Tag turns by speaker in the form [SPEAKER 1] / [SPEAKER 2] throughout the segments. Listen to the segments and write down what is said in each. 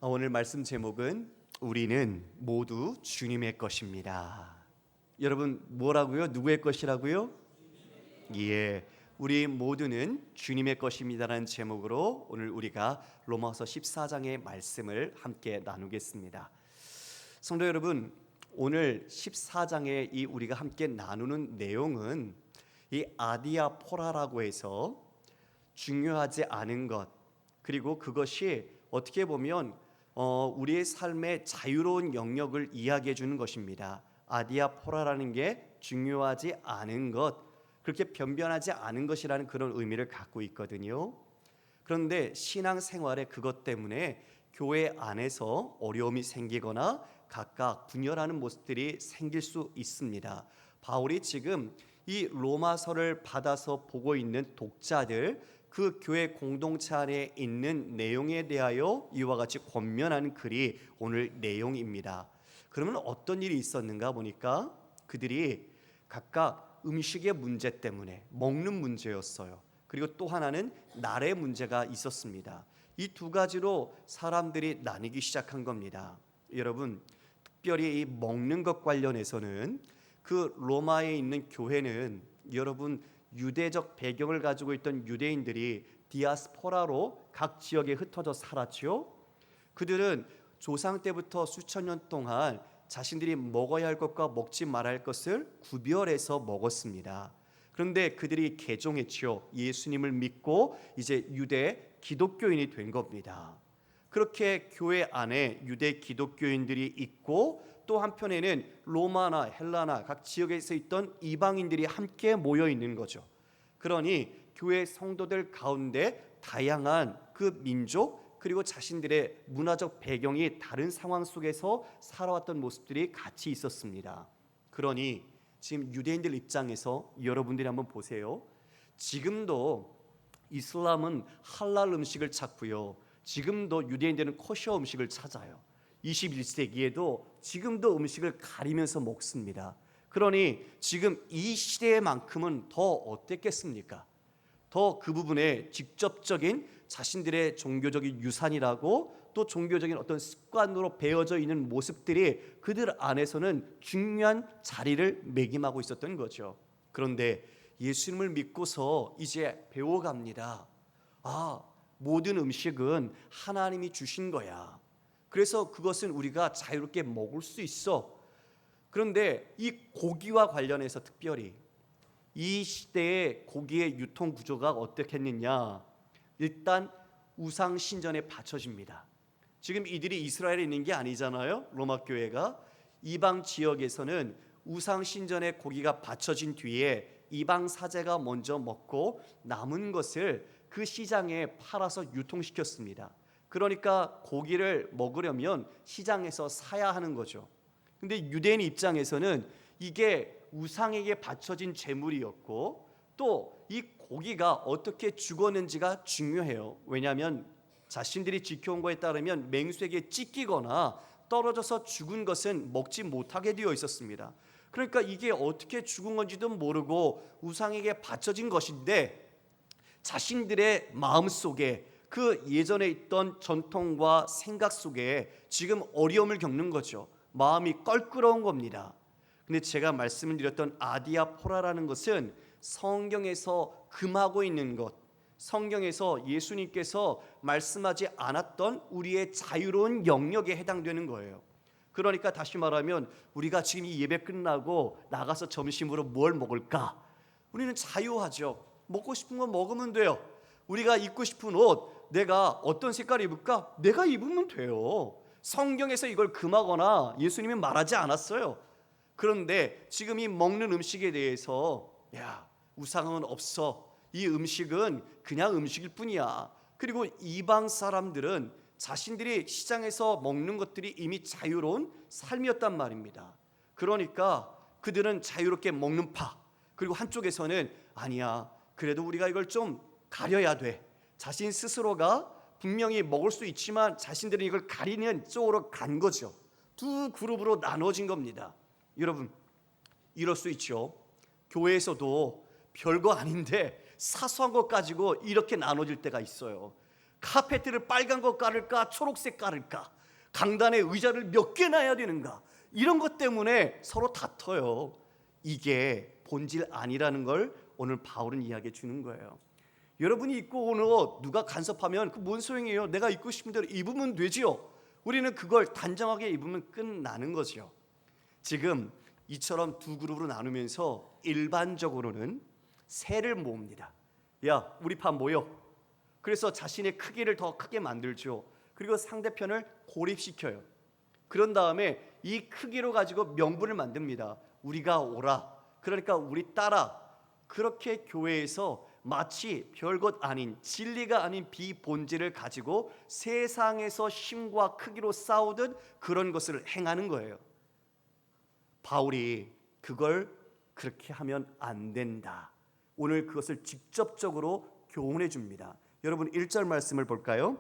[SPEAKER 1] 오늘 말씀 제목은 우리는 모두 주님의 것입니다. 여러분 뭐라고요? 누구의 것이라고요? 예, 우리 모두는 주님의 것입니다라는 제목으로 오늘 우리가 로마서 14장의 말씀을 함께 나누겠습니다. 성도 여러분, 오늘 14장에 이 우리가 함께 나누는 내용은 이 아디아포라라고 해서 중요하지 않은 것, 그리고 그것이 어떻게 보면 우리의 삶의 자유로운 영역을 이야기해 주는 것입니다. 아디아포라라는 게 중요하지 않은 것, 그렇게 변변하지 않은 것이라는 그런 의미를 갖고 있거든요. 그런데 신앙생활에 그것 때문에 교회 안에서 어려움이 생기거나 각각 분열하는 모습들이 생길 수 있습니다. 바울이 지금 이 로마서를 받아서 보고 있는 독자들, 그 교회 공동체 안에 있는 내용에 대하여 이와 같이 권면하는 글이 오늘 내용입니다. 그러면 어떤 일이 있었는가 보니까 그들이 각각 음식의 문제 때문에 먹는 문제였어요. 그리고 또 하나는 날의 문제가 있었습니다. 이 두 가지로 사람들이 나뉘기 시작한 겁니다. 여러분, 특별히 이 먹는 것 관련해서는 그 로마에 있는 교회는 여러분 유대적 배경을 가지고 있던 유대인들이 디아스포라로 각 지역에 흩어져 살았죠. 그들은 조상 때부터 수천 년 동안 자신들이 먹어야 할 것과 먹지 말아야 할 것을 구별해서 먹었습니다. 그런데 그들이 개종했죠. 예수님을 믿고 이제 유대 기독교인이 된 겁니다. 그렇게 교회 안에 유대 기독교인들이 있고 또 한편에는 로마나 헬라나 각 지역에서 있던 이방인들이 함께 모여 있는 거죠. 그러니 교회 성도들 가운데 다양한 그 민족 그리고 자신들의 문화적 배경이 다른 상황 속에서 살아왔던 모습들이 같이 있었습니다. 그러니 지금 유대인들 입장에서 여러분들이 한번 보세요. 지금도 이슬람은 할랄 음식을 찾고요. 지금도 유대인들은 코셔 음식을 찾아요. 21세기에도 지금도 음식을 가리면서 먹습니다. 그러니 지금 이 시대만큼은 더 어땠겠습니까? 더 그 부분에 직접적인 자신들의 종교적인 유산이라고 또 종교적인 어떤 습관으로 배어져 있는 모습들이 그들 안에서는 중요한 자리를 매김하고 있었던 거죠. 그런데 예수님을 믿고서 이제 배워갑니다. 모든 음식은 하나님이 주신 거야. 그래서 그것은 우리가 자유롭게 먹을 수 있어. 그런데 이 고기와 관련해서 특별히 이 시대의 고기의 유통 구조가 어떻겠느냐? 일단 우상 신전에 바쳐집니다. 지금 이들이 이스라엘에 있는 게 아니잖아요. 로마 교회가 이방 지역에서는 우상 신전에 고기가 바쳐진 뒤에 이방 사제가 먼저 먹고 남은 것을 그 시장에 팔아서 유통시켰습니다. 그러니까 고기를 먹으려면 시장에서 사야 하는 거죠. 근데 유대인 입장에서는 이게 우상에게 바쳐진 제물이었고 또 이 고기가 어떻게 죽었는지가 중요해요. 왜냐하면 자신들이 지켜온 거에 따르면 맹수에게 찢기거나 떨어져서 죽은 것은 먹지 못하게 되어 있었습니다. 그러니까 이게 어떻게 죽은 건지도 모르고 우상에게 바쳐진 것인데 자신들의 마음속에 그 예전에 있던 전통과 생각 속에 지금 어려움을 겪는 거죠. 마음이 껄끄러운 겁니다. 근데 제가 말씀을 드렸던 아디아포라라는 것은 성경에서 금하고 있는 것, 성경에서 예수님께서 말씀하지 않았던 우리의 자유로운 영역에 해당되는 거예요. 그러니까 다시 말하면 우리가 지금 이 예배 끝나고 나가서 점심으로 뭘 먹을까? 우리는 자유하죠. 먹고 싶은 거 먹으면 돼요. 우리가 입고 싶은 옷, 내가 어떤 색깔 입을까? 내가 입으면 돼요. 성경에서 이걸 금하거나 예수님이 말하지 않았어요. 그런데 지금 이 먹는 음식에 대해서 우상은 없어. 이 음식은 그냥 음식일 뿐이야. 그리고 이방 사람들은 자신들이 시장에서 먹는 것들이 이미 자유로운 삶이었단 말입니다. 그러니까 그들은 자유롭게 먹는 파. 그리고 한쪽에서는 아니야. 그래도 우리가 이걸 좀 가려야 돼. 자신 스스로가 분명히 먹을 수 있지만 자신들은 이걸 가리는 쪽으로 간 거죠. 두 그룹으로 나눠진 겁니다. 여러분, 이럴 수 있죠. 교회에서도 별거 아닌데 사소한 것 가지고 이렇게 나눠질 때가 있어요. 카페트를 빨간 거 깔을까 초록색 깔을까, 강단에 의자를 몇 개 놔야 되는가, 이런 것 때문에 서로 다퉈요. 이게 본질 아니라는 걸 오늘 바울은 이야기해 주는 거예요. 여러분이 입고 온 옷 누가 간섭하면 그 뭔 소용이에요? 내가 입고 싶은 대로 입으면 되지요. 우리는 그걸 단정하게 입으면 끝나는 거죠. 지금 이처럼 두 그룹으로 나누면서 일반적으로는 세를 모읍니다. 야, 우리 파 모여. 그래서 자신의 크기를 더 크게 만들죠. 그리고 상대편을 고립시켜요. 그런 다음에 이 크기로 가지고 명분을 만듭니다. 우리가 오라, 그러니까 우리 따라. 그렇게 교회에서 마치 별것 아닌, 진리가 아닌 비본질을 가지고 세상에서 힘과 크기로 싸우듯 그런 것을 행하는 거예요. 바울이 그걸 그렇게 하면 안 된다, 오늘 그것을 직접적으로 교훈해 줍니다. 여러분 1절 말씀을 볼까요?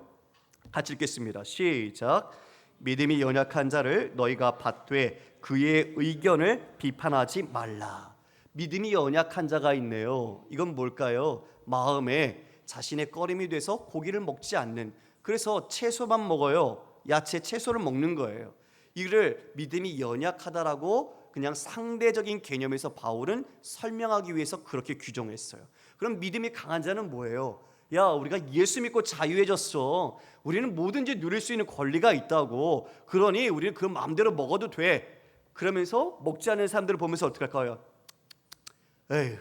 [SPEAKER 1] 같이 읽겠습니다. 시작. 믿음이 연약한 자를 너희가 받되 그의 의견을 비판하지 말라. 믿음이 연약한 자가 있네요. 이건 뭘까요? 마음에 자신의 꺼림이 돼서 고기를 먹지 않는, 그래서 채소만 먹어요. 야채, 채소를 먹는 거예요. 이를 믿음이 연약하다라고 그냥 상대적인 개념에서 바울은 설명하기 위해서 그렇게 규정했어요. 그럼 믿음이 강한 자는 뭐예요? 야, 우리가 예수 믿고 자유해졌어. 우리는 뭐든지 누릴 수 있는 권리가 있다고. 그러니 우리는 그 마음대로 먹어도 돼. 그러면서 먹지 않는 사람들을 보면서 어떻게 할까요? 에휴,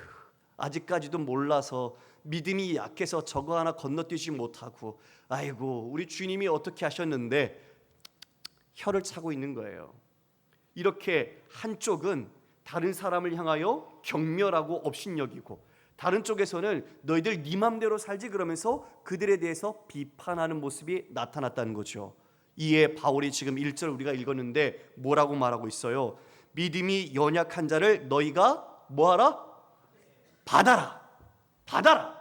[SPEAKER 1] 아직까지도 몰라서, 믿음이 약해서 저거 하나 건너뛰지 못하고, 아이고 우리 주님이 어떻게 하셨는데, 혀를 차고 있는 거예요. 이렇게 한쪽은 다른 사람을 향하여 경멸하고 업신여기고, 다른 쪽에서는 너희들 네 맘대로 살지 그러면서 그들에 대해서 비판하는 모습이 나타났다는 거죠. 이에 바울이 지금 1절 우리가 읽었는데 뭐라고 말하고 있어요? 믿음이 연약한 자를 너희가 뭐하라? 받아라. 받아라.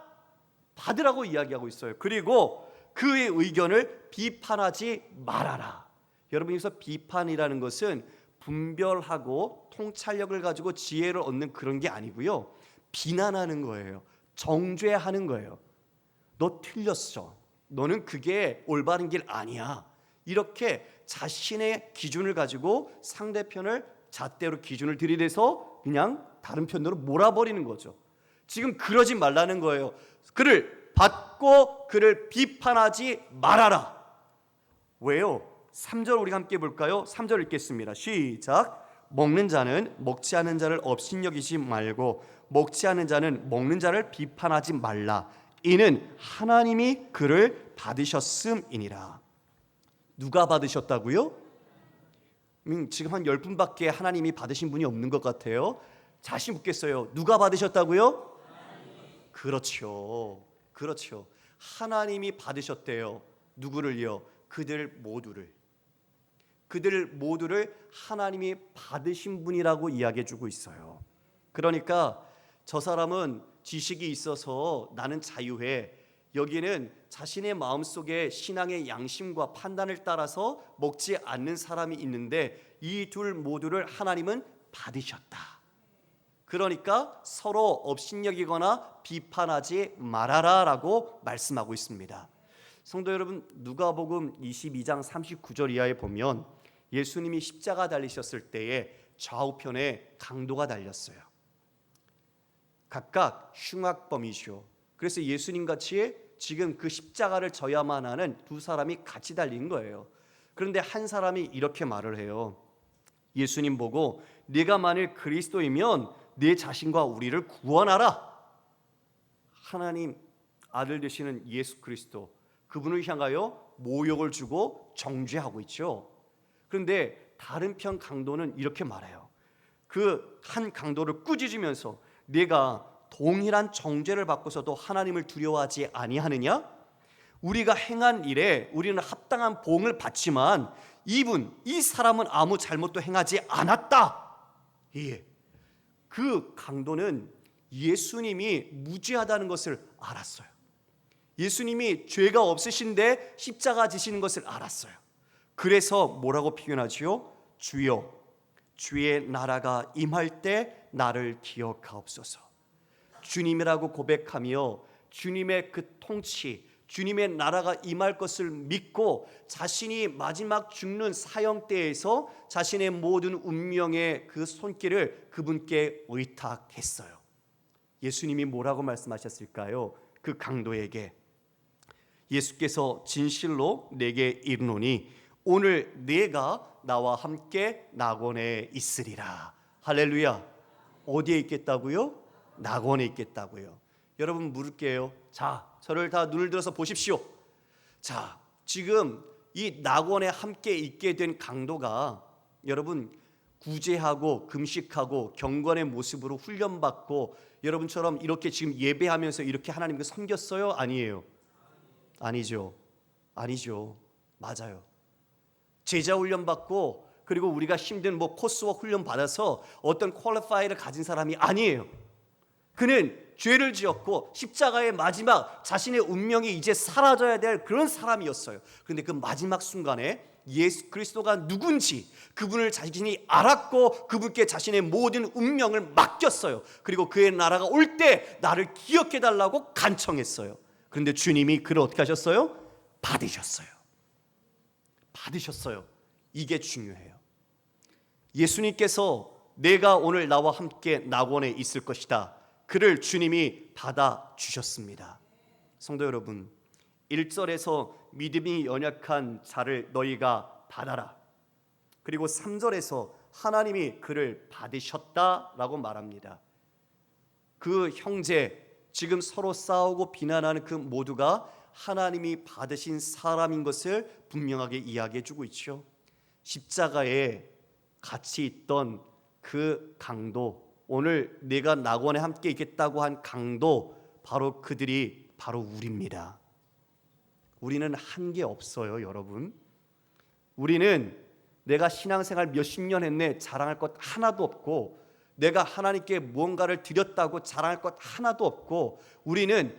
[SPEAKER 1] 받으라고 이야기하고 있어요. 그리고 그의 의견을 비판하지 말아라. 여러분, 여기서 비판이라는 것은 분별하고 통찰력을 가지고 지혜를 얻는 그런 게 아니고요, 비난하는 거예요. 정죄하는 거예요. 너 틀렸어. 너는 그게 올바른 길 아니야. 이렇게 자신의 기준을 가지고 상대편을 잣대로 기준을 들이대서 그냥 다른 편으로 몰아버리는 거죠. 지금 그러지 말라는 거예요. 그를 받고 그를 비판하지 말아라. 왜요? 3절 우리가 함께 볼까요? 3절 읽겠습니다. 시작. 먹는 자는 먹지 않는 자를 업신여기지 말고 먹지 않는 자는 먹는 자를 비판하지 말라. 이는 하나님이 그를 받으셨음이니라. 누가 받으셨다고요? 지금 한 10분밖에 하나님이 받으신 분이 없는 것 같아요. 다시 묻겠어요. 누가 받으셨다고요? 그렇죠. 그렇죠. 하나님이 받으셨대요. 누구를요? 그들 모두를. 그들 모두를 하나님이 받으신 분이라고 이야기해 주고 있어요. 그러니까 저 사람은 지식이 있어서 나는 자유해. 여기는 자신의 마음속에 신앙의 양심과 판단을 따라서 먹지 않는 사람이 있는데 이 둘 모두를 하나님은 받으셨다. 그러니까 서로 업신여기거나 비판하지 말아라 라고 말씀하고 있습니다. 성도 여러분, 누가복음 22장 39절 이하에 보면 예수님이 십자가 달리셨을 때에 좌우편에 강도가 달렸어요. 각각 흉악범이시오. 그래서 예수님같이 지금 그 십자가를 져야만 하는 두 사람이 같이 달린 거예요. 그런데 한 사람이 이렇게 말을 해요. 예수님 보고 네가 만일 그리스도이면 네 자신과 우리를 구원하라. 하나님 아들 되시는 예수 그리스도, 그분을 향하여 모욕을 주고 정죄하고 있죠. 그런데 다른 편 강도는 이렇게 말해요. 그 한 강도를 꾸짖으면서 네가 동일한 정죄를 받고서도 하나님을 두려워하지 아니하느냐? 우리가 행한 일에 우리는 합당한 보응을 받지만 이 사람은 아무 잘못도 행하지 않았다. 예. 그 강도는 예수님이 무죄하다는 것을 알았어요. 예수님이 죄가 없으신데 십자가 지시는 것을 알았어요. 그래서 뭐라고 표현하지요? 주여, 주의 나라가 임할 때 나를 기억하옵소서. 주님이라고 고백하며 주님의 그 통치, 주님의 나라가 임할 것을 믿고 자신이 마지막 죽는 사형때에서 자신의 모든 운명의 그 손길을 그분께 의탁했어요. 예수님이 뭐라고 말씀하셨을까요? 그 강도에게 예수께서 진실로 내게 이르노니 오늘 네가 나와 함께 낙원에 있으리라. 할렐루야. 어디에 있겠다고요? 낙원에 있겠다고요. 여러분 물을게요. 자, 저를 다 눈을 들어서 보십시오. 자, 지금 이 낙원에 함께 있게 된 강도가 여러분 구제하고 금식하고 경건의 모습으로 훈련받고 여러분처럼 이렇게 지금 예배하면서 이렇게 하나님께 섬겼어요? 아니에요? 아니죠. 아니죠. 맞아요. 제자 훈련 받고 그리고 우리가 힘든 코스웍 훈련 받아서 어떤 퀄리파이를 가진 사람이 아니에요. 그는 죄를 지었고 십자가의 마지막 자신의 운명이 이제 사라져야 될 그런 사람이었어요. 그런데 그 마지막 순간에 예수 그리스도가 누군지 그분을 자신이 알았고 그분께 자신의 모든 운명을 맡겼어요. 그리고 그의 나라가 올 때 나를 기억해 달라고 간청했어요. 그런데 주님이 그를 어떻게 하셨어요? 받으셨어요. 받으셨어요. 이게 중요해요. 예수님께서 내가 오늘 나와 함께 낙원에 있을 것이다. 그를 주님이 받아주셨습니다. 성도 여러분, 1절에서 믿음이 연약한 자를 너희가 받아라. 그리고 3절에서 하나님이 그를 받으셨다라고 말합니다. 그 형제, 지금 서로 싸우고 비난하는 그 모두가 하나님이 받으신 사람인 것을 분명하게 이야기해 주고 있죠. 십자가에 같이 있던 그 강도, 오늘 내가 낙원에 함께 있겠다고 한 강도, 바로 그들이 바로 우리입니다. 우리는 한 게 없어요, 여러분. 우리는 내가 신앙생활 몇십 년 했네 자랑할 것 하나도 없고, 내가 하나님께 무언가를 드렸다고 자랑할 것 하나도 없고, 우리는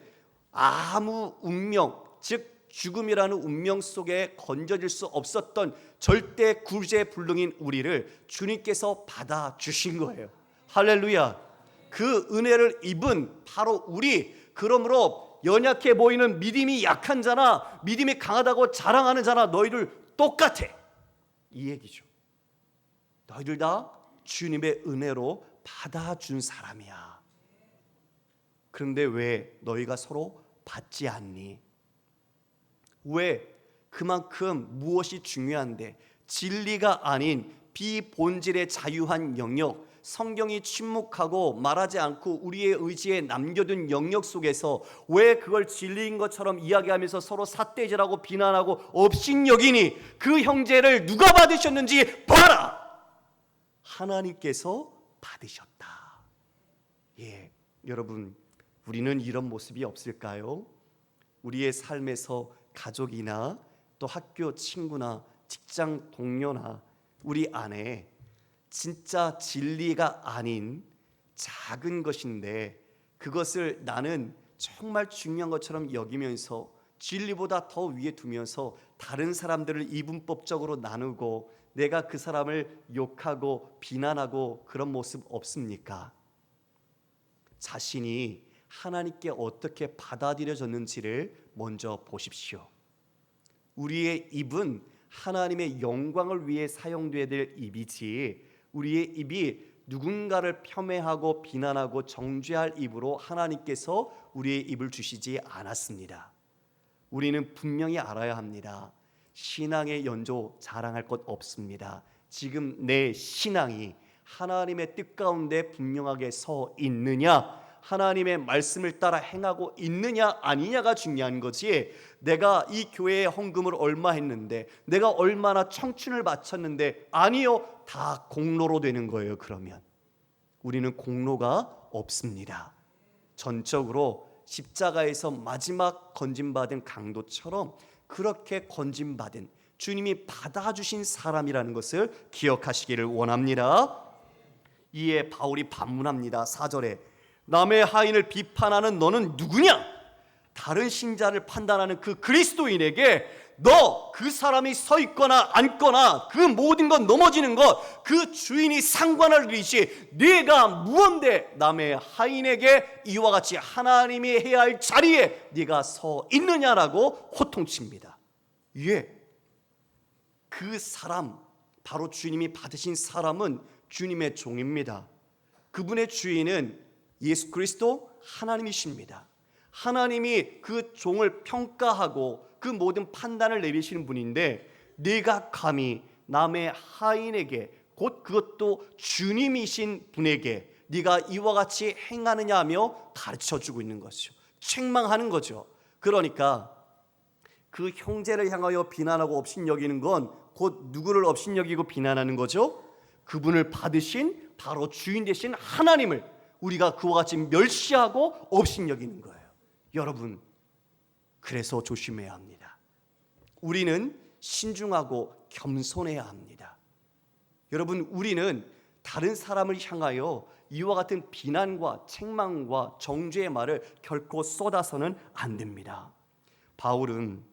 [SPEAKER 1] 아무 운명, 즉 죽음이라는 운명 속에 건져질 수 없었던 절대 구제불능인 우리를 주님께서 받아주신 거예요. 할렐루야. 그 은혜를 입은 바로 우리. 그러므로 연약해 보이는 믿음이 약한 자나 믿음이 강하다고 자랑하는 자나 너희들 똑같아, 이 얘기죠. 너희들 다 주님의 은혜로 받아준 사람이야. 그런데 왜 너희가 서로 받지 않니? 왜? 그만큼 무엇이 중요한데 진리가 아닌 비본질의 자유한 영역, 성경이 침묵하고 말하지 않고 우리의 의지에 남겨둔 영역 속에서 왜 그걸 진리인 것처럼 이야기하면서 서로 삿대질하고 비난하고 업신여기니? 그 형제를 누가 받으셨는지 봐라! 하나님께서 받으셨다. 예, 여러분, 우리는 이런 모습이 없을까요? 우리의 삶에서 가족이나 또 학교 친구나 직장 동료나 우리 안에 진짜 진리가 아닌 작은 것인데 그것을 나는 정말 중요한 것처럼 여기면서 진리보다 더 위에 두면서 다른 사람들을 이분법적으로 나누고 내가 그 사람을 욕하고 비난하고 그런 모습 없습니까? 자신이 하나님께 어떻게 받아들여졌는지를 먼저 보십시오. 우리의 입은 하나님의 영광을 위해 사용돼야 될 입이지, 우리의 입이 누군가를 폄훼하고 비난하고 정죄할 입으로 하나님께서 우리의 입을 주시지 않았습니다. 우리는 분명히 알아야 합니다. 신앙의 연조 자랑할 것 없습니다. 지금 내 신앙이 하나님의 뜻 가운데 분명하게 서 있느냐, 하나님의 말씀을 따라 행하고 있느냐 아니냐가 중요한 거지, 내가 이 교회에 헌금을 얼마 했는데, 내가 얼마나 청춘을 바쳤는데, 아니요, 다 공로로 되는 거예요. 그러면 우리는 공로가 없습니다. 전적으로 십자가에서 마지막 건짐받은 강도처럼 그렇게 건짐받은 주님이 받아주신 사람이라는 것을 기억하시기를 원합니다. 이에 바울이 반문합니다. 4절에 남의 하인을 비판하는 너는 누구냐? 다른 신자를 판단하는 그 그리스도인에게 너 그 사람이 서 있거나 앉거나 그 모든 것 넘어지는 것 그 주인이 상관할 일이지 네가 무언데 남의 하인에게 이와 같이 하나님이 해야 할 자리에 네가 서 있느냐라고 호통칩니다. 예, 그 사람 바로 주님이 받으신 사람은 주님의 종입니다. 그분의 주인은 예수 그리스도 하나님이십니다. 하나님이 그 종을 평가하고 그 모든 판단을 내리시는 분인데 네가 감히 남의 하인에게 곧 그것도 주님이신 분에게 네가 이와 같이 행하느냐 하며 가르쳐주고 있는 것이죠. 책망하는 거죠. 그러니까 그 형제를 향하여 비난하고 업신여기는 건 곧 누구를 업신여기고 비난하는 거죠? 그분을 받으신 바로 주인 되신 하나님을 우리가 그와 같이 멸시하고 업신여기는 거예요. 여러분, 그래서 조심해야 합니다. 우리는 신중하고 겸손해야 합니다. 여러분, 우리는 다른 사람을 향하여 이와 같은 비난과 책망과 정죄의 말을 결코 쏟아서는 안 됩니다. 바울은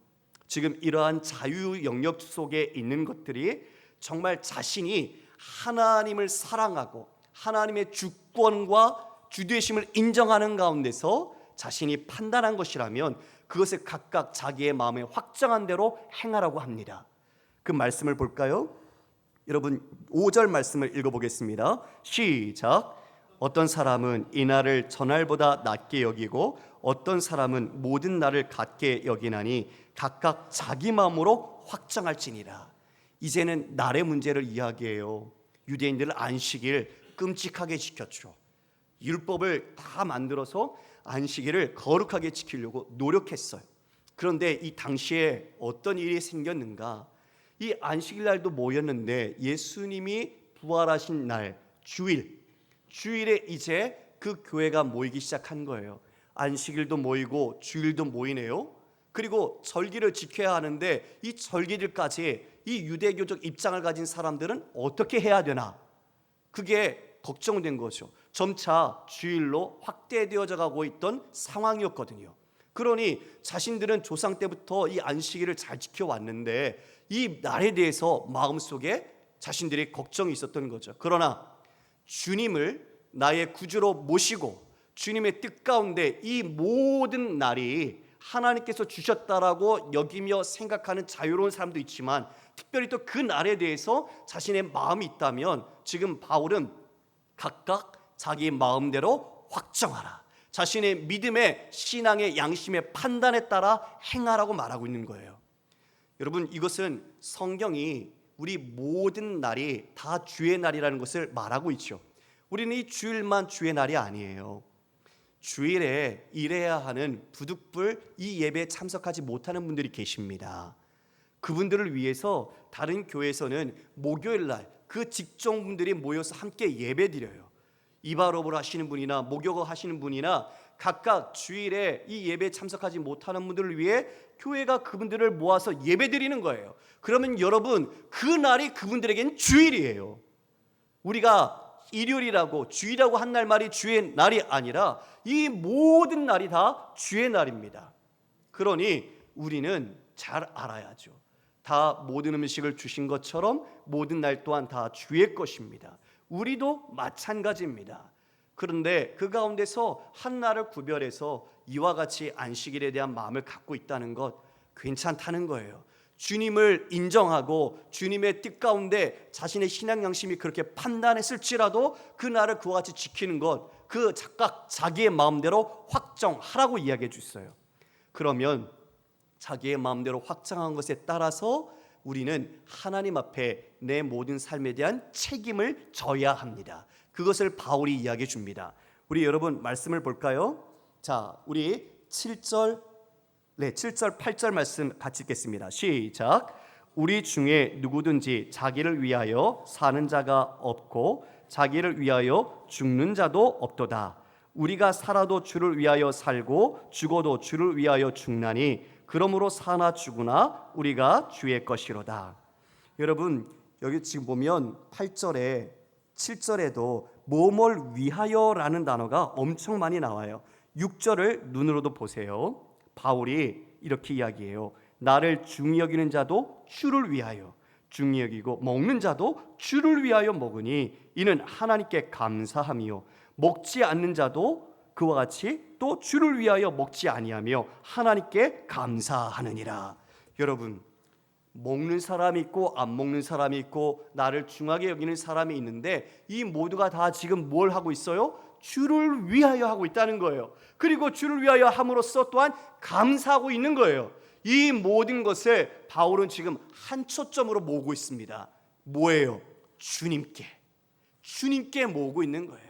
[SPEAKER 1] 지금 이러한 자유 영역 속에 있는 것들이 정말 자신이 하나님을 사랑하고 하나님의 주권과 주되심을 인정하는 가운데서 자신이 판단한 것이라면 그것을 각각 자기의 마음에 확정한 대로 행하라고 합니다. 그 말씀을 볼까요? 여러분 5절 말씀을 읽어보겠습니다. 시작. 어떤 사람은 이 날을 전날보다 낮게 여기고 어떤 사람은 모든 날을 같게 여기나니 각각 자기 마음으로 확정할지니라. 이제는 날의 문제를 이야기해요. 유대인들은 안식일 끔찍하게 지켰죠. 율법을 다 만들어서 안식일을 거룩하게 지키려고 노력했어요. 그런데 이 당시에 어떤 일이 생겼는가? 이 안식일 날도 모였는데 예수님이 부활하신 날 주일에 이제 그 교회가 모이기 시작한 거예요. 안식일도 모이고 주일도 모이네요. 그리고 절기를 지켜야 하는데 이 절기들까지 이 유대교적 입장을 가진 사람들은 어떻게 해야 되나? 그게 걱정된 거죠. 점차 주일로 확대되어져 가고 있던 상황이었거든요. 그러니 자신들은 조상 때부터 이 안식일을 잘 지켜왔는데 이 날에 대해서 마음속에 자신들이 걱정이 있었던 거죠. 그러나 주님을 나의 구주로 모시고 주님의 뜻 가운데 이 모든 날이 하나님께서 주셨다라고 여기며 생각하는 자유로운 사람도 있지만 특별히 또 그 날에 대해서 자신의 마음이 있다면 지금 바울은 각각 자기 마음대로 확정하라. 자신의 믿음의 신앙의 양심의 판단에 따라 행하라고 말하고 있는 거예요. 여러분, 이것은 성경이 우리 모든 날이 다 주의 날이라는 것을 말하고 있죠. 우리는 이 주일만 주의 날이 아니에요. 주일에 일해야 하는 부득불 이 예배에 참석하지 못하는 분들이 계십니다. 그분들을 위해서 다른 교회에서는 목요일 날 그 직종분들이 모여서 함께 예배드려요. 이발업을 하시는 분이나 목욕을 하시는 분이나 각각 주일에 이 예배에 참석하지 못하는 분들을 위해 교회가 그분들을 모아서 예배드리는 거예요. 그러면 여러분, 그 날이 그분들에겐 주일이에요. 우리가 일요일이라고 주일이라고 한 날 말이 주의 날이 아니라 이 모든 날이 다 주의 날입니다. 그러니 우리는 잘 알아야죠. 다 모든 음식을 주신 것처럼 모든 날 또한 다 주의 것입니다. 우리도 마찬가지입니다. 그런데 그 가운데서 한 날을 구별해서 이와 같이 안식일에 대한 마음을 갖고 있다는 것 괜찮다는 거예요. 주님을 인정하고 주님의 뜻 가운데 자신의 신앙 양심이 그렇게 판단했을지라도 그 날을 그와 같이 지키는 것, 그 각각 자기의 마음대로 확정하라고 이야기해 주셨어요. 그러면 자기의 마음대로 확정한 것에 따라서 우리는 하나님 앞에 내 모든 삶에 대한 책임을 져야 합니다. 그것을 바울이 이야기해 줍니다. 우리 여러분 말씀을 볼까요? 자, 우리 7절 8절 말씀 같이 읽겠습니다. 시작. 우리 중에 누구든지 자기를 위하여 사는 자가 없고 자기를 위하여 죽는 자도 없도다. 우리가 살아도 주를 위하여 살고 죽어도 주를 위하여 죽나니 그러므로 사나 죽으나 우리가 주의 것이로다. 여러분, 여기 지금 보면 8절에 7절에도 뭐뭘 위하여라는 단어가 엄청 많이 나와요. 6절을 눈으로도 보세요. 바울이 이렇게 이야기해요. 나를 중히 여기는 자도 주를 위하여 중히 여기고 먹는 자도 주를 위하여 먹으니 이는 하나님께 감사함이요 먹지 않는 자도 그와 같이 또 주를 위하여 먹지 아니하며 하나님께 감사하느니라. 여러분, 먹는 사람이 있고 안 먹는 사람이 있고 나를 중하게 여기는 사람이 있는데 이 모두가 다 지금 뭘 하고 있어요? 주를 위하여 하고 있다는 거예요. 그리고 주를 위하여 함으로써 또한 감사하고 있는 거예요. 이 모든 것을 바울은 지금 한 초점으로 모으고 있습니다. 뭐예요? 주님께 모으고 있는 거예요.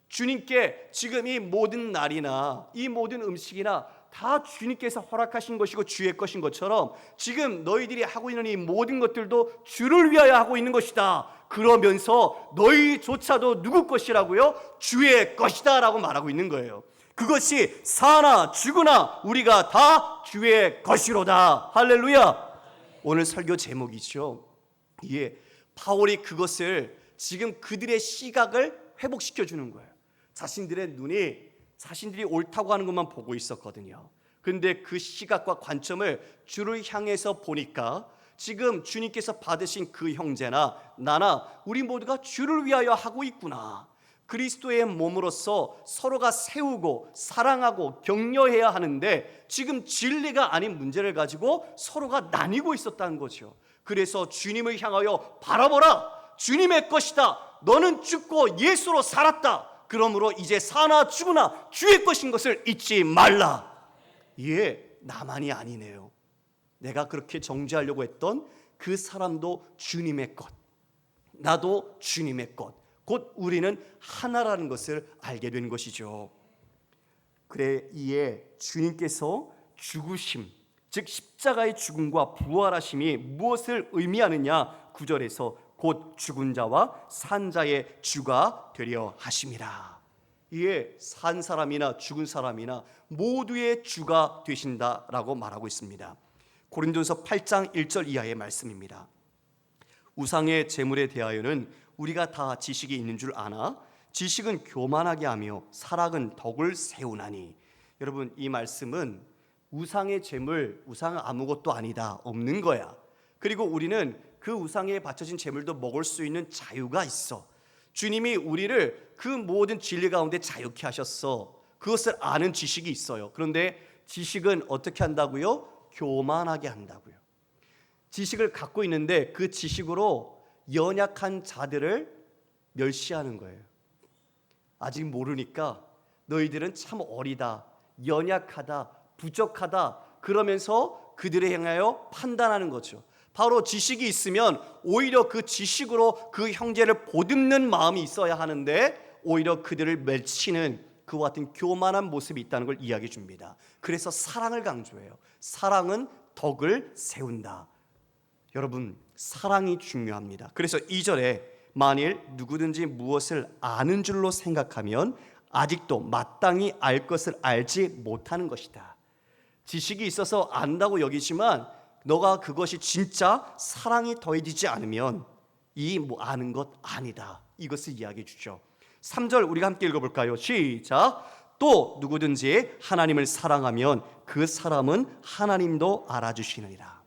[SPEAKER 1] 주님께 지금 이 모든 날이나 이 모든 음식이나 다 주님께서 허락하신 것이고 주의 것인 것처럼 지금 너희들이 하고 있는 이 모든 것들도 주를 위하여 하고 있는 것이다. 그러면서 너희조차도 누구 것이라고요? 주의 것이다 라고 말하고 있는 거예요. 그것이 사나 죽으나 우리가 다 주의 것이로다. 할렐루야. 오늘 설교 제목이죠. 예, 바울이 그것을 지금 그들의 시각을 회복시켜 주는 거예요. 자신들의 눈이 자신들이 옳다고 하는 것만 보고 있었거든요. 그런데 그 시각과 관점을 주를 향해서 보니까 지금 주님께서 받으신 그 형제나 나나 우리 모두가 주를 위하여 하고 있구나. 그리스도의 몸으로서 서로가 세우고 사랑하고 격려해야 하는데 지금 진리가 아닌 문제를 가지고 서로가 나뉘고 있었다는 거죠. 그래서 주님을 향하여 바라보라. 주님의 것이다. 너는 죽고 예수로 살았다. 그러므로 이제 사나 죽으나 주의 것인 것을 잊지 말라. 예, 나만이 아니네요. 내가 그렇게 정죄하려고 했던 그 사람도 주님의 것, 나도 주님의 것, 곧 우리는 하나라는 것을 알게 된 것이죠. 그래 이에 주님께서 죽으심, 즉 십자가의 죽음과 부활하심이 무엇을 의미하느냐 9절에서 곧 죽은 자와 산 자의 주가 되려 하심이라. 이에 산 사람이나 죽은 사람이나 모두의 주가 되신다라고 말하고 있습니다. 고린도서 8장 1절 이하의 말씀입니다. 우상의 제물에 대하여는 우리가 다 지식이 있는 줄 아나 지식은 교만하게 하며 사랑은 덕을 세우나니. 여러분, 이 말씀은 우상의 제물, 우상은 아무것도 아니다, 없는 거야. 그리고 우리는 그 우상에 바쳐진 제물도 먹을 수 있는 자유가 있어. 주님이 우리를 그 모든 진리 가운데 자유케 하셨어. 그것을 아는 지식이 있어요. 그런데 지식은 어떻게 한다고요? 교만하게 한다고요. 지식을 갖고 있는데 그 지식으로 연약한 자들을 멸시하는 거예요. 아직 모르니까 너희들은 참 어리다, 연약하다, 부족하다 그러면서 그들을 향하여 판단하는 거죠. 바로 지식이 있으면 오히려 그 지식으로 그 형제를 보듬는 마음이 있어야 하는데 오히려 그들을 맺히는 그와 같은 교만한 모습이 있다는 걸 이야기해 줍니다. 그래서 사랑을 강조해요. 사랑은 덕을 세운다. 여러분, 사랑이 중요합니다. 그래서 2절에 만일 누구든지 무엇을 아는 줄로 생각하면 아직도 마땅히 알 것을 알지 못하는 것이다. 지식이 있어서 안다고 여기지만 너가 그것이 진짜 사랑이 더해지지 않으면 이 아는 것 아니다. 이것을 이야기해 주죠. 3절 우리가 함께 읽어볼까요? 시작. 또 누구든지 하나님을 사랑하면 그 사람은 하나님도 알아주시느니라.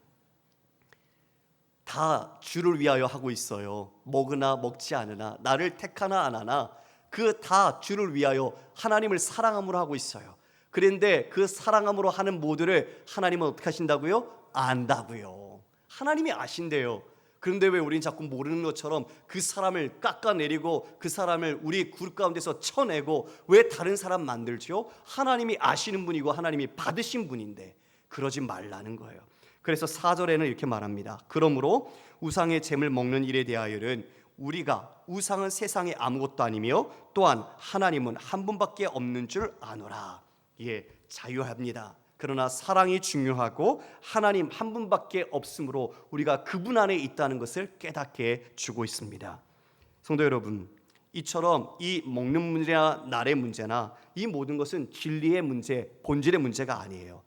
[SPEAKER 1] 다 주를 위하여 하고 있어요. 먹으나 먹지 않으나 나를 택하나 안 하나 그 다 주를 위하여 하나님을 사랑함으로 하고 있어요. 그런데 그 사랑함으로 하는 모두를 하나님은 어떻게 하신다고요? 안다고요. 하나님이 아신대요. 그런데 왜 우리는 자꾸 모르는 것처럼 그 사람을 깎아내리고 그 사람을 우리 그룹 가운데서 쳐내고 왜 다른 사람 만들죠? 하나님이 아시는 분이고 하나님이 받으신 분인데 그러지 말라는 거예요. 그래서 4절에는 이렇게 말합니다. 그러므로 우상의 잼을 먹는 일에 대하여는 우리가 우상은 세상에 아무것도 아니며 또한 하나님은 한 분밖에 없는 줄 아노라. 예, 자유합니다. 그러나 사랑이 중요하고 하나님 한 분밖에 없으므로 우리가 그분 안에 있다는 것을 깨닫게 주고 있습니다. 성도 여러분, 이처럼 이 먹는 문제나 날의 문제나 이 모든 것은 진리의 문제, 본질의 문제가 아니에요.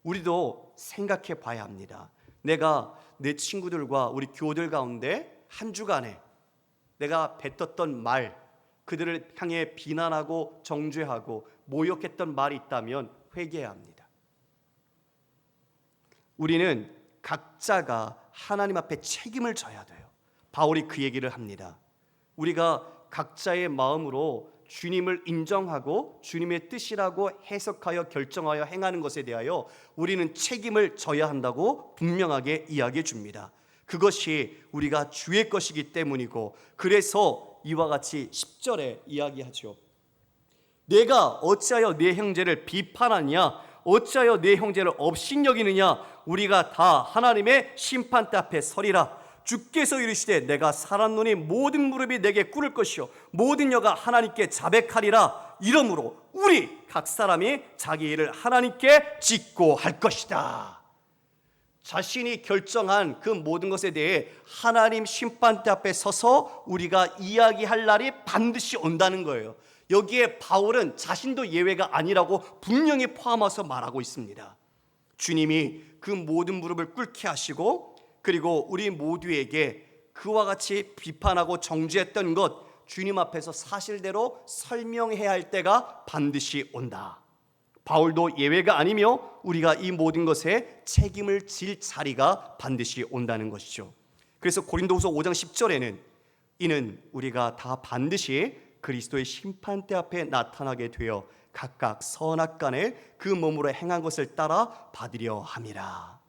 [SPEAKER 1] 우리도 생각해 봐야 합니다. 내가 내 친구들과 우리 교우들 가운데 한 주간에 내가 뱉었던 말, 그들을 향해 비난하고 정죄하고 모욕했던 말이 있다면 회개해야 합니다. 우리는 각자가 하나님 앞에 책임을 져야 돼요. 바울이 그 얘기를 합니다. 우리가 각자의 마음으로 주님을 인정하고 주님의 뜻이라고 해석하여 결정하여 행하는 것에 대하여 우리는 책임을 져야 한다고 분명하게 이야기해 줍니다. 그것이 우리가 주의 것이기 때문이고, 그래서 이와 같이 10절에 이야기하죠. 내가 어찌하여 내 형제를 비판하냐, 어찌하여 내 형제를 업신여기느냐, 우리가 다 하나님의 심판대 앞에 서리라. 주께서 이르시되 내가 살았노니 모든 무릎이 내게 꿇을 것이요 모든 여가 하나님께 자백하리라. 이러므로 우리 각 사람이 자기 일을 하나님께 짓고 할 것이다. 자신이 결정한 그 모든 것에 대해 하나님 심판대 앞에 서서 우리가 이야기할 날이 반드시 온다는 거예요. 여기에 바울은 자신도 예외가 아니라고 분명히 포함해서 말하고 있습니다. 주님이 그 모든 무릎을 꿇게 하시고, 그리고 우리 모두에게 그와 같이 비판하고 정죄했던 것 주님 앞에서 사실대로 설명해야 할 때가 반드시 온다. 바울도 예외가 아니며 우리가 이 모든 것에 책임을 질 자리가 반드시 온다는 것이죠. 그래서 고린도후서 5장 10절에는 이는 우리가 다 반드시 그리스도의 심판대 앞에 나타나게 되어 각각 선악간에 그 몸으로 행한 것을 따라 받으려 함이라.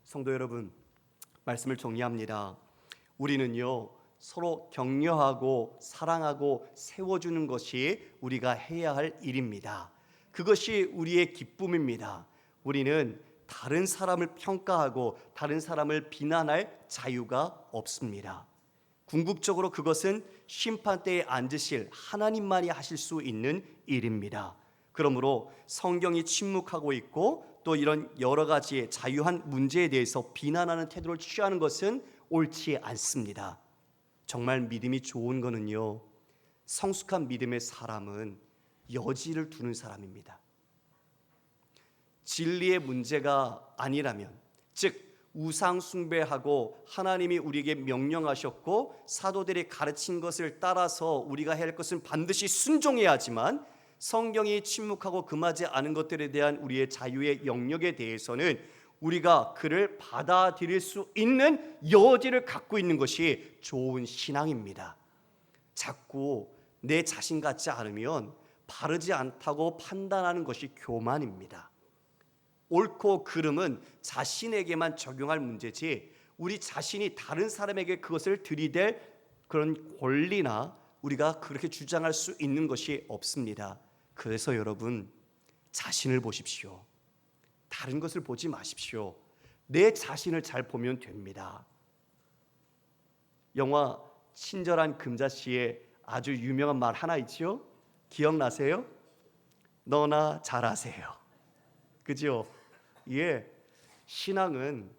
[SPEAKER 1] 성도 여러분, 말씀을 정리합니다. 우리는요, 서로 격려하고 사랑하고 세워주는 것이 우리가 해야 할 일입니다. 그것이 우리의 기쁨입니다. 우리는 다른 사람을 평가하고 다른 사람을 비난할 자유가 없습니다. 궁극적으로 그것은 심판대에 앉으실 하나님만이 하실 수 있는 일입니다. 그러므로 성경이 침묵하고 있고 또 이런 여러 가지의 자유한 문제에 대해서 비난하는 태도를 취하는 것은 옳지 않습니다. 정말 믿음이 좋은 거는요, 성숙한 믿음의 사람은 여지를 두는 사람입니다. 진리의 문제가 아니라면, 즉 우상 숭배하고 하나님이 우리에게 명령하셨고 사도들이 가르친 것을 따라서 우리가 해야 할 것은 반드시 순종해야 하지만, 성경이 침묵하고 금하지 않은 것들에 대한 우리의 자유의 영역에 대해서는 우리가 그를 받아들일 수 있는 여지를 갖고 있는 것이 좋은 신앙입니다. 자꾸 내 자신 같지 않으면 바르지 않다고 판단하는 것이 교만입니다. 옳고 그름은 자신에게만 적용할 문제지 우리 자신이 다른 사람에게 그것을 들이댈 그런 권리나 우리가 그렇게 주장할 수 있는 것이 없습니다. 그래서 여러분, 자신을 보십시오. 다른 것을 보지 마십시오. 내 자신을 잘 보면 됩니다. 영화 친절한 금자씨의 아주 유명한 말 하나 있죠? 기억나세요? 너나 잘하세요. 그죠? 예, 신앙은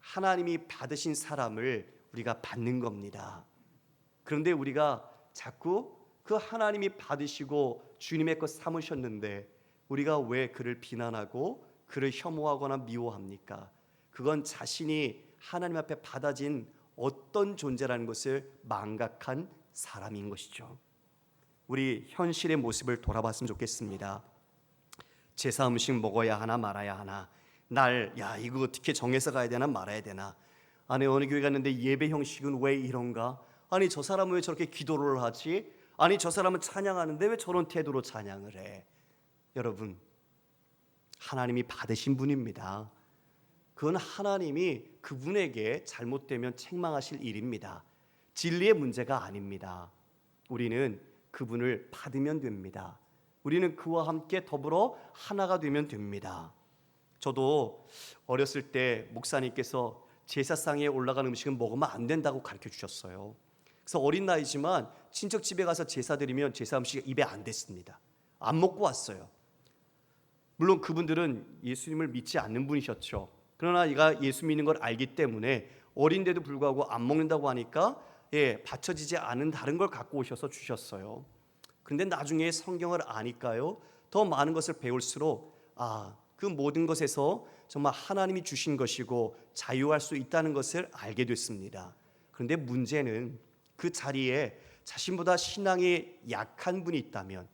[SPEAKER 1] 하나님이 받으신 사람을 우리가 받는 겁니다. 그런데 우리가 자꾸 그 하나님이 받으시고 주님의 것 삼으셨는데 우리가 왜 그를 비난하고 그를 혐오하거나 미워합니까? 그건 자신이 하나님 앞에 받아진 어떤 존재라는 것을 망각한 사람인 것이죠. 우리 현실의 모습을 돌아봤으면 좋겠습니다. 제사 음식 먹어야 하나 말아야 하나, 이거 어떻게 정해서 가야 되나 말아야 되나, 아니 어느 교회 갔는데 예배 형식은 왜 이런가, 아니 저 사람은 왜 저렇게 기도를 하지, 아니 저 사람은 찬양하는데 왜 저런 태도로 찬양을 해. 여러분, 하나님이 받으신 분입니다. 그건 하나님이 그분에게 잘못되면 책망하실 일입니다. 진리의 문제가 아닙니다. 우리는 그분을 받으면 됩니다. 우리는 그와 함께 더불어 하나가 되면 됩니다. 저도 어렸을 때 목사님께서 제사상에 올라간 음식은 먹으면 안 된다고 가르쳐 주셨어요. 그래서 어린 나이지만 친척 집에 가서 제사 드리면 제사 음식이 입에 안 댔습니다. 안 먹고 왔어요. 물론 그분들은 예수님을 믿지 않는 분이셨죠. 그러나 이가 예수 믿는 걸 알기 때문에 어린데도 불구하고 안 먹는다고 하니까 받쳐지지 않은 다른 걸 갖고 오셔서 주셨어요. 그런데 나중에 성경을 아니까요, 더 많은 것을 배울수록 그 모든 것에서 정말 하나님이 주신 것이고 자유할 수 있다는 것을 알게 됐습니다. 그런데 문제는 그 자리에 자신보다 신앙이 약한 분이 있다면,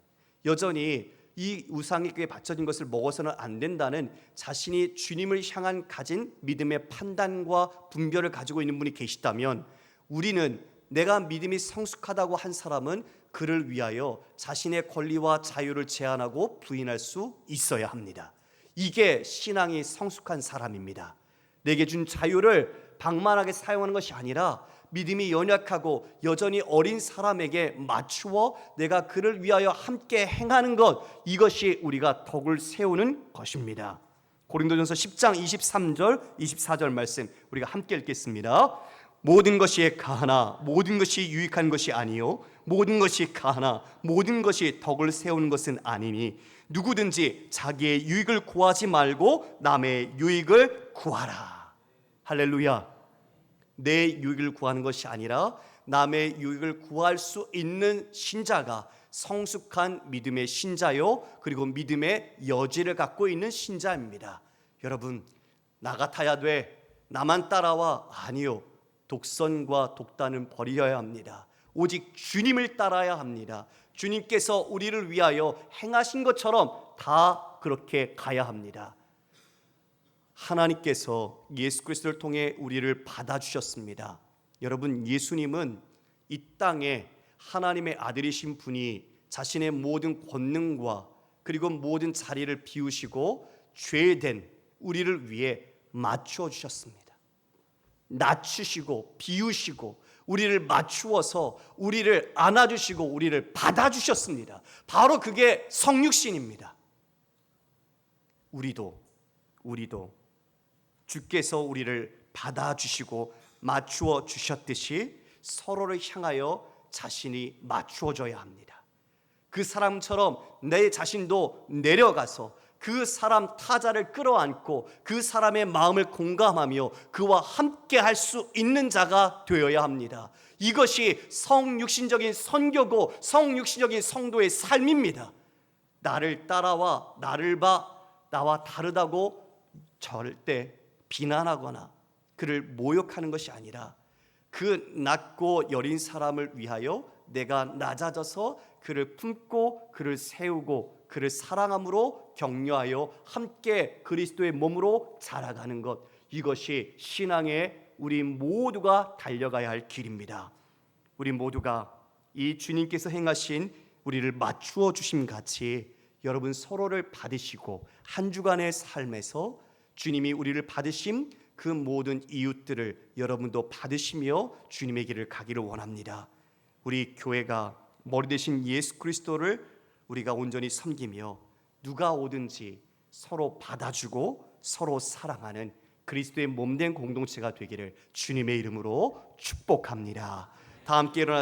[SPEAKER 1] 여전히 이 우상에게 바쳐진 것을 먹어서는 안 된다는 자신이 주님을 향한 가진 믿음의 판단과 분별을 가지고 있는 분이 계시다면, 우리는 내가 믿음이 성숙하다고 한 사람은 그를 위하여 자신의 권리와 자유를 제한하고 부인할 수 있어야 합니다. 이게 신앙이 성숙한 사람입니다. 내게 준 자유를 방만하게 사용하는 것이 아니라 믿음이 연약하고 여전히 어린 사람에게 맞추어 내가 그를 위하여 함께 행하는 것, 이것이 우리가 덕을 세우는 것입니다. 고린도전서 10장 23절 24절 말씀 우리가 함께 읽겠습니다. 모든 것이 가하나 모든 것이 유익한 것이 아니요 모든 것이 가하나 모든 것이 덕을 세우는 것은 아니니 누구든지 자기의 유익을 구하지 말고 남의 유익을 구하라. 할렐루야. 내 유익을 구하는 것이 아니라 남의 유익을 구할 수 있는 신자가 성숙한 믿음의 신자요, 그리고 믿음의 여지를 갖고 있는 신자입니다. 여러분, 나 같아야 돼, 나만 따라와, 아니요. 독선과 독단은 버려야 합니다. 오직 주님을 따라야 합니다. 주님께서 우리를 위하여 행하신 것처럼 다 그렇게 가야 합니다. 하나님께서 예수 그리스도를 통해 우리를 받아주셨습니다. 여러분, 예수님은 이 땅에 하나님의 아들이신 분이 자신의 모든 권능과 그리고 모든 자리를 비우시고 죄된 우리를 위해 맞추어 주셨습니다. 낮추시고 비우시고 우리를 맞추어서 우리를 안아주시고 우리를 받아주셨습니다. 바로 그게 성육신입니다. 우리도 주께서 우리를 받아주시고 맞추어 주셨듯이 서로를 향하여 자신이 맞추어져야 합니다. 그 사람처럼 내 자신도 내려가서 그 사람 타자를 끌어안고 그 사람의 마음을 공감하며 그와 함께 할 수 있는 자가 되어야 합니다. 이것이 성육신적인 선교고 성육신적인 성도의 삶입니다. 나를 따라와, 나를 봐, 나와 다르다고 절대 비난하거나 그를 모욕하는 것이 아니라 그 낮고 여린 사람을 위하여 내가 낮아져서 그를 품고 그를 세우고 그를 사랑함으로 격려하여 함께 그리스도의 몸으로 자라가는 것, 이것이 신앙의 우리 모두가 달려가야 할 길입니다. 우리 모두가 이 주님께서 행하신 우리를 맞추어 주심 같이 여러분 서로를 받으시고 한 주간의 삶에서 주님이 우리를 받으심 그 모든 이웃들을 여러분도 받으시며 주님의 길을 가기를 원합니다. 우리 교회가 머리 대신 예수 그리스도를 우리가 온전히 섬기며 누가 오든지 서로 받아주고 서로 사랑하는 그리스도의 몸된 공동체가 되기를 주님의 이름으로 축복합니다. 다 함께 일어나